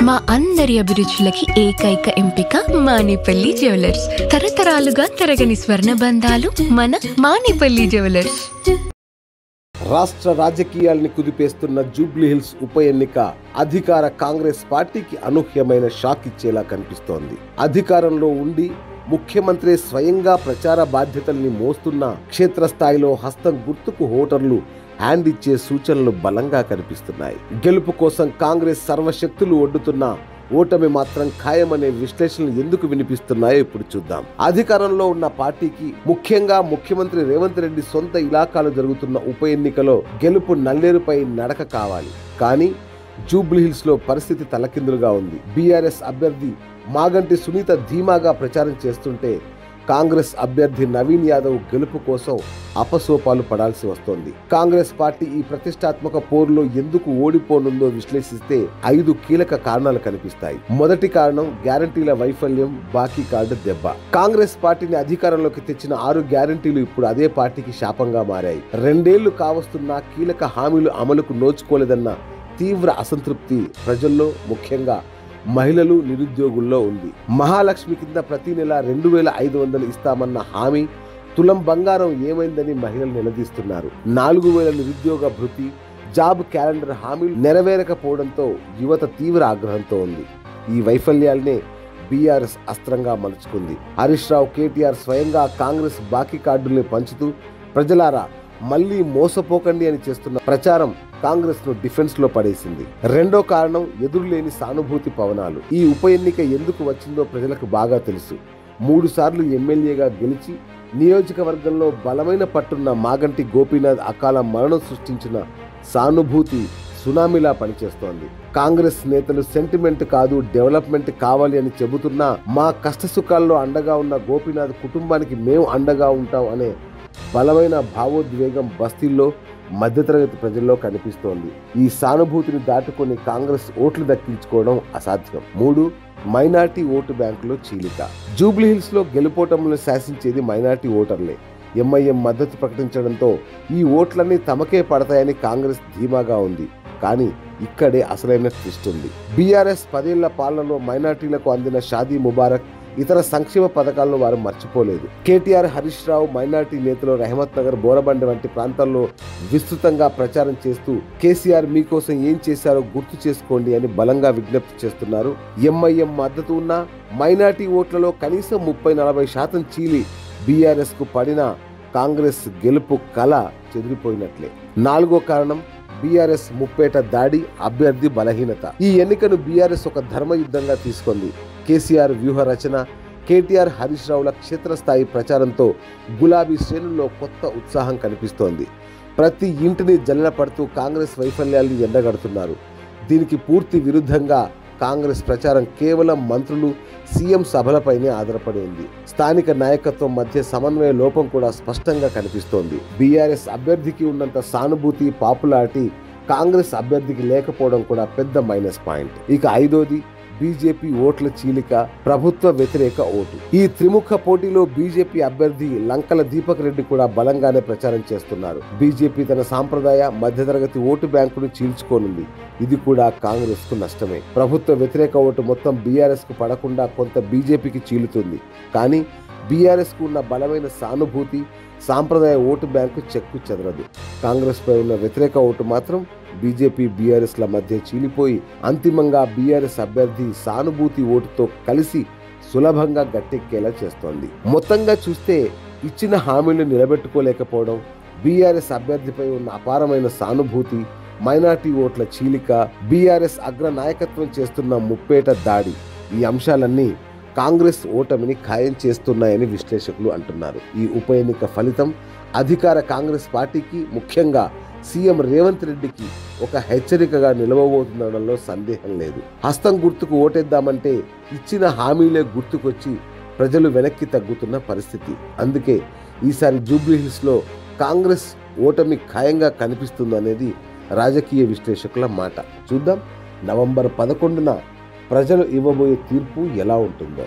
మా అందరి అభిరుచులకి ఏకైక ఎంపిక మానేపల్లి జ్యువెలర్స్. తరతరాలుగా తరగని స్వర్ణ బంధాలు మన మానేపల్లి జ్యువెలర్స్. రాష్ట్ర రాజకీయాల్ని కుదిపేస్తున్న జూబ్లీహిల్స్ ఉప ఎన్నిక అధికార కాంగ్రెస్ పార్టీకి అనూహ్యమైన షాక్ ఇచ్చేలా కనిపిస్తోంది. అధికారంలో ఉండి ముఖ్యమంత్రి స్వయంగా ప్రచార బాధ్యతల్ని మోస్తున్న క్షేత్రస్థాయిలో హస్తం గుర్తుకు ఓటర్లు హ్యాండ్ ఇచ్చే సూచనలు బలంగా కనిపిస్తున్నాయి. గెలుపు కోసం కాంగ్రెస్ సర్వశక్తులు ఒడ్డుతున్న ఓటమి మాత్రం ఖాయమనే విశ్లేషణలు ఎందుకు వినిపిస్తున్నాయో ఇప్పుడు చూద్దాం. అధికారంలో ఉన్న పార్టీకి, ముఖ్యంగా ముఖ్యమంత్రి రేవంత్ రెడ్డి సొంత ఇలాకాలో జరుగుతున్న ఉప ఎన్నికలో గెలుపు నల్లేరుపై నడక కావాలి. కానీ జూబ్లీహిల్స్ లో పరిస్థితి తలకిందులుగా ఉంది. బీఆర్ఎస్ అభ్యర్థి మాగంటి సునీత ధీమాగా ప్రచారం చేస్తుంటే కాంగ్రెస్ అభ్యర్థి నవీన్ యాదవ్ గెలుపు కోసం అపసోపాలు పడాల్సి వస్తోంది. కాంగ్రెస్ పార్టీ ఈ ప్రతిష్టాత్మక పోరులో ఎందుకు ఓడిపోనుందో విశ్లేషిస్తే 5 కీలక కారణాలు కనిపిస్తాయి. మొదటి కారణం గ్యారంటీల వైఫల్యం, బాకీ కార్డు దెబ్బ. కాంగ్రెస్ పార్టీని అధికారంలోకి తెచ్చిన 6 గ్యారంటీలు ఇప్పుడు అదే పార్టీకి శాపంగా మారాయి. 2 ఏళ్లు కావస్తున్నా కీలక హామీలు అమలుకు నోచుకోలేదన్న తీవ్ర అసంతృప్తి ప్రజల్లో, ముఖ్యంగా మహిళలు, నిరుద్యోగుల్లో ఉంది. మహాలక్ష్మి కింద ప్రతి నెల 2500 ఇస్తామన్న హామీ, తులం బంగారం ఏమైందని మహిళలు నిలదీస్తున్నారు. 4000 నిరుద్యోగ భృతి, జాబ్ క్యాలెండర్ హామీలు నెరవేరకపోవడంతో యువత తీవ్ర ఆగ్రహంతో ఉంది. ఈ వైఫల్యాలనే బీఆర్ఎస్ అస్త్రంగా మలుచుకుంది. హరీష్ రావు, కేటీఆర్ స్వయంగా కాంగ్రెస్ బాకీ కార్డుల్ని పంచుతూ ప్రజలారా మళ్లీ మోసపోకండి అని చేస్తున్న ప్రచారం కాంగ్రెస్ ను డిఫెన్స్ లో పడేసింది. రెండో కారణం ఎదురులేని సానుభూతి పవనాలు. ఈ ఉప ఎన్నిక ఎందుకు వచ్చిందో ప్రజలకు బాగా తెలుసు. 3 సార్లు ఎమ్మెల్యేగా గెలిచి నియోజకవర్గంలో బలమైన పట్టున్న మాగంటి గోపీనాథ్ అకాల మరణం సృష్టించిన సానుభూతి సునామీలా పనిచేస్తోంది. కాంగ్రెస్ నేతలు సెంటిమెంట్ కాదు, డెవలప్మెంట్ కావాలి అని చెబుతున్నా మా కష్టసుఖాల్లో అండగా ఉన్న గోపీనాథ్ కుటుంబానికి మేము అండగా ఉంటాం అనే బలమైన భావోద్వేగం బస్తీల్లో, మధ్యతరగతి ప్రజల్లో కనిపిస్తోంది. ఈ సానుభూతిని దాటుకొని కాంగ్రెస్ ఓట్లు దక్కించుకోవడం అసాధ్యం. 3. మైనార్టీ ఓటు బ్యాంకులో చీలిక. జూబ్లీహిల్స్ లో గెలుపోటములను శాసించేది మైనార్టీ ఓటర్లే. ఎంఐఎం మద్దతు ప్రకటించడంతో ఈ ఓట్లన్నీ తమకే పడతాయని కాంగ్రెస్ ధీమాగా ఉంది. కానీ ఇక్కడే అసలైన ట్విస్ట్ ఉంది. బీఆర్ఎస్ 10 ఏళ్ల పాలనలో మైనార్టీలకు అందిన షాదీ ముబారక్, ఇతర సంక్షేమ పథకాలను వారు మర్చిపోలేదు. కేటీఆర్, హరీష్ రావు మైనార్టీ నేతలు రహమత్ నగర్, బోరబండ వంటి ప్రాంతాల్లో విస్తృతంగా ప్రచారం చేస్తూ కేసీఆర్ మీకోసం ఏం చేశారో గుర్తు చేసుకోండి అని బలంగా విజ్ఞప్తి చేస్తున్నారు. ఎంఐఎం మద్దతు ఉన్న మైనార్టీ ఓట్లలో కనీసం 30-40% చీలి బీఆర్ఎస్ కు పడిన కాంగ్రెస్ గెలుపు కళ చెదిరిపోయినట్లే. 4వ కారణం బీఆర్ఎస్ ముప్పేట దాడి, అభ్యర్థి బలహీనత. ఈ ఎన్నికను బీఆర్ఎస్ ఒక ధర్మయుద్ధంగా తీసుకుంది. కేసీఆర్ వ్యూహ రచన, కేటీఆర్, హరీష్ రావుల క్షేత్రస్థాయి ప్రచారంతో గులాబీ శ్రేణుల్లో కొత్త ఉత్సాహం కనిపిస్తోంది. ప్రతి ఇంటిని జల్లెడపడుతూ కాంగ్రెస్ వైఫల్యాల్ని ఎండగడుతున్నారు. దీనికి పూర్తి విరుద్ధంగా కాంగ్రెస్ ప్రచారం కేవలం మంత్రులు, సీఎం సభలపైనే ఆధారపడి ఉంది. స్థానిక నాయకత్వం మధ్య సమన్వయ లోపం కూడా స్పష్టంగా కనిపిస్తోంది. బీఆర్ఎస్ అభ్యర్థికి ఉన్నంత సానుభూతి, పాపులారిటీ కాంగ్రెస్ అభ్యర్థికి లేకపోవడం కూడా పెద్ద మైనస్ పాయింట్. ఇక 5వది బీజేపీ ఓట్ల చీలిక, ప్రభుత్వ వ్యతిరేక ఓటు. ఈ త్రిముఖ పోటీలో బీజేపీ అభ్యర్థి లంకల దీపక్ రెడ్డి కూడా బలంగానే ప్రచారం చేస్తున్నారు. బీజేపీ తన సాంప్రదాయ మధ్యతరగతి ఓటు బ్యాంకును చీల్చుకోనుంది. ఇది కూడా కాంగ్రెస్ కు నష్టమే. ప్రభుత్వ వ్యతిరేక ఓటు మొత్తం బీఆర్ఎస్ కు పడకుండా కొంత బీజేపీకి చీలుతుంది. కానీ బీఆర్ఎస్ కు ఉన్న బలమైన సానుభూతి, సాంప్రదాయ ఓటు బ్యాంకు చెక్కు చెదరదు. కాంగ్రెస్ పై ఉన్న వ్యతిరేక ఓటు మాత్రం బీజేపీ, బీఆర్ఎస్ ల మధ్య చీలిపోయి అంతిమంగా బీఆర్ఎస్ అభ్యర్థి సానుభూతి ఓటుతో కలిసి సులభంగా గట్టెక్కేలా చేస్తోంది. మొత్తంగా చూస్తే ఇచ్చిన హామీలు నిలబెట్టుకోలేకపోవడం, బీఆర్ఎస్ అభ్యర్థిపై ఉన్న అపారమైన సానుభూతి, మైనార్టీ ఓట్ల చీలిక, బీఆర్ఎస్ అగ్ర నాయకత్వం చేస్తున్న ముప్పేట దాడి, ఈ అంశాలన్నీ కాంగ్రెస్ ఓటమిని ఖాయం చేస్తున్నాయని విశ్లేషకులు అంటున్నారు. ఈ ఉప ఎన్నిక ఫలితం అధికార కాంగ్రెస్ పార్టీకి, ముఖ్యంగా సీఎం రేవంత్ రెడ్డికి ఒక హెచ్చరికగా నిలవబోతుందనడంలో సందేహం లేదు. హస్తం గుర్తుకు ఓటేద్దామంటే ఇచ్చిన హామీలే గుర్తుకొచ్చి ప్రజలు వెనక్కి తగ్గుతున్న పరిస్థితి. అందుకే ఈసారి జూబ్లీహిల్స్ లో కాంగ్రెస్ ఓటమి ఖాయంగా కనిపిస్తుందనేది రాజకీయ విశ్లేషకుల మాట. చూద్దాం నవంబర్ 11న ప్రజలు ఇవ్వబోయే తీర్పు ఎలా ఉంటుందో.